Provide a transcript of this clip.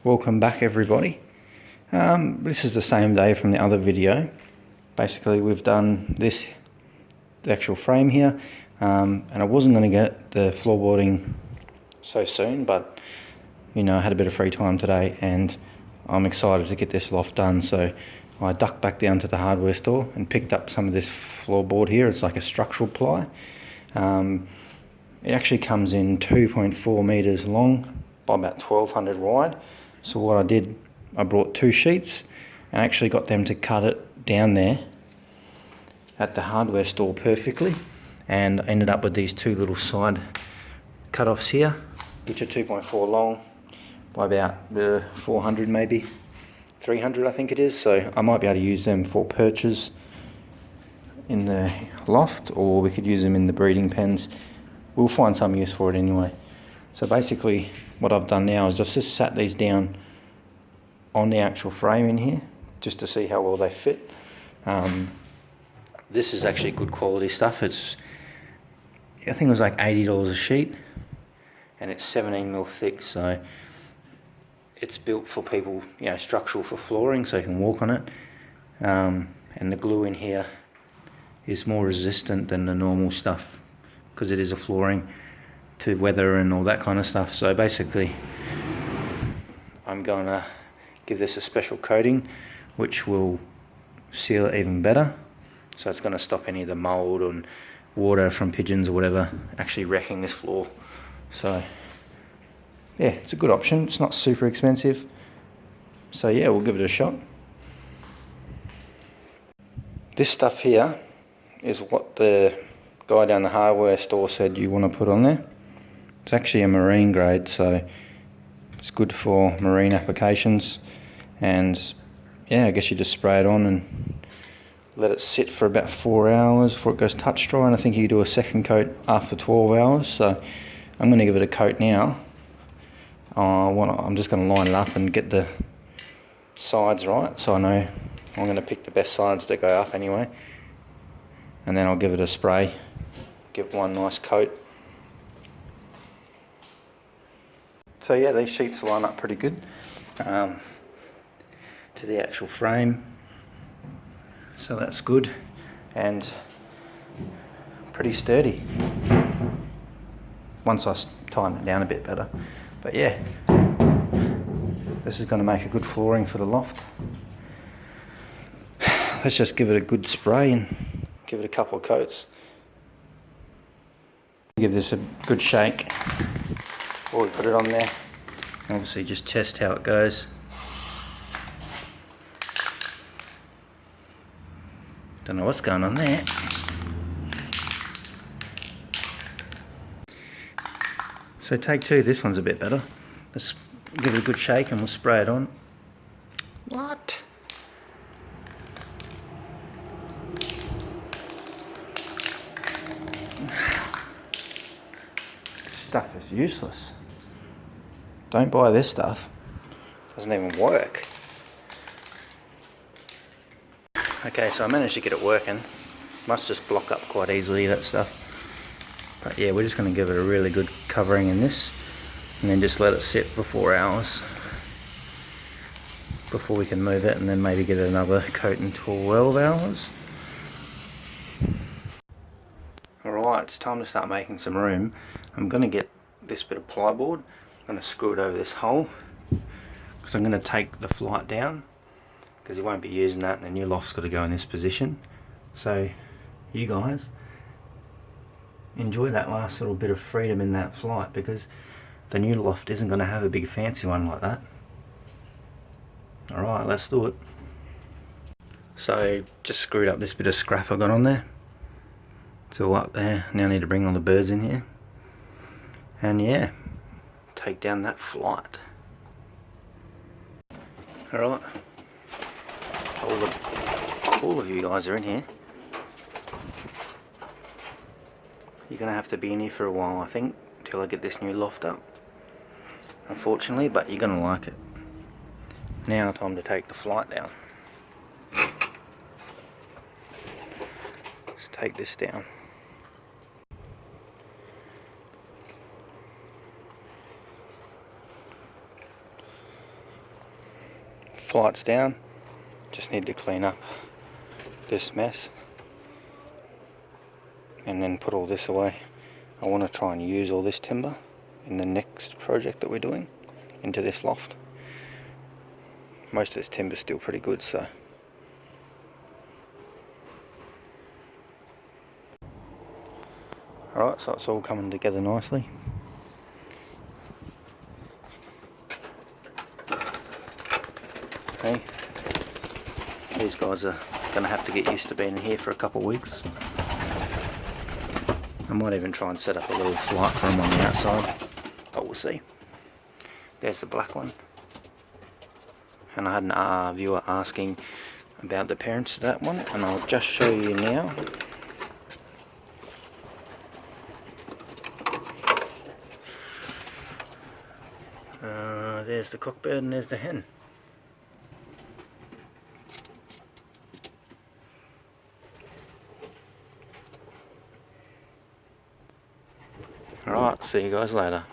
Welcome back everybody. This is the same day from the other video. Basically we've done the actual frame here, and I wasn't going to get the floorboarding so soon, but you know, I had a bit of free time today and I'm excited to get this loft done. So I ducked back down to the hardware store and picked up some of this floorboard here. It's like a structural ply. It actually comes in 2.4 meters long by about 1200 wide. So what I did, I brought 2 sheets and actually got them to cut it down there at the hardware store perfectly, and I ended up with these 2 little side cut-offs here, which are 2.4 long by about 400, maybe 300 I think it is. So I might be able to use them for perches in the loft, or we could use them in the breeding pens. We'll find some use for it anyway. So basically what I've done now is I've just sat these down on the actual frame in here just to see how well they fit. This is actually good quality stuff. It's, I think it was like $80 a sheet, and it's 17mm thick, so it's built for people, you know, structural for flooring, so you can walk on it. And the glue in here is more resistant than the normal stuff because it is a flooring, to weather and all that kind of stuff. So basically I'm going to give this a special coating which will seal it even better. So it's going to stop any of the mold and water from pigeons or whatever actually wrecking this floor. So yeah, it's a good option. It's not super expensive. So yeah, we'll give it a shot. This stuff here is what the guy down the hardware store said you want to put on there. It's actually a marine grade, so it's good for marine applications. And yeah, I guess you just spray it on and let it sit for about 4 hours before it goes touch dry, and I think you do a second coat after 12 hours. So I'm going to give it a coat now. I'm just going to line it up and get the sides right, so I know I'm going to pick the best sides to go up anyway, and then I'll give it a spray, give it one nice coat. So yeah, these sheets line up pretty good to the actual frame, so that's good and pretty sturdy once I tighten it down a bit better. But yeah, this is going to make a good flooring for the loft. Let's just give it a good spray and give it a couple of coats. Give this a good shake before we put it on there. Obviously just test how it goes. Don't know what's going on there. So take 2, this one's a bit better. Let's give it a good shake and we'll spray it on. What? This stuff is useless. Don't buy this stuff. It doesn't even work. Okay, so I managed to get it working. Must just block up quite easily, that stuff. But yeah, we're just going to give it a really good covering in this, and then just let it sit for 4 hours before we can move it, and then maybe get another coat in 12 hours. Alright, it's time to start making some room. I'm going to get this bit of plyboard. I'm going to screw it over this hole, because I'm going to take the flight down, because you won't be using that, and the new loft's got to go in this position. So you guys enjoy that last little bit of freedom in that flight, because the new loft isn't going to have a big fancy one like that. Alright, let's do it. So just screwed up this bit of scrap I got on there. It's all up there. Now I need to bring all the birds in here, and yeah, take down that flight. Alright, all of you guys are in here. You're going to have to be in here for a while, I think, until I get this new loft up, unfortunately, but you're going to like it. Now time to take the flight down. Let's take this down. Flight's down, just need to clean up this mess and then put all this away. I want to try and use all this timber in the next project that we're doing into this loft. Most of this timber's still pretty good, so alright, so it's all coming together nicely. Okay, these guys are going to have to get used to being here for a couple of weeks. I might even try and set up a little flight for them on the outside, but we'll see. There's the black one. And I had a viewer asking about the parents of that one, and I'll just show you now. There's the cockbird and there's the hen. Alright, see you guys later.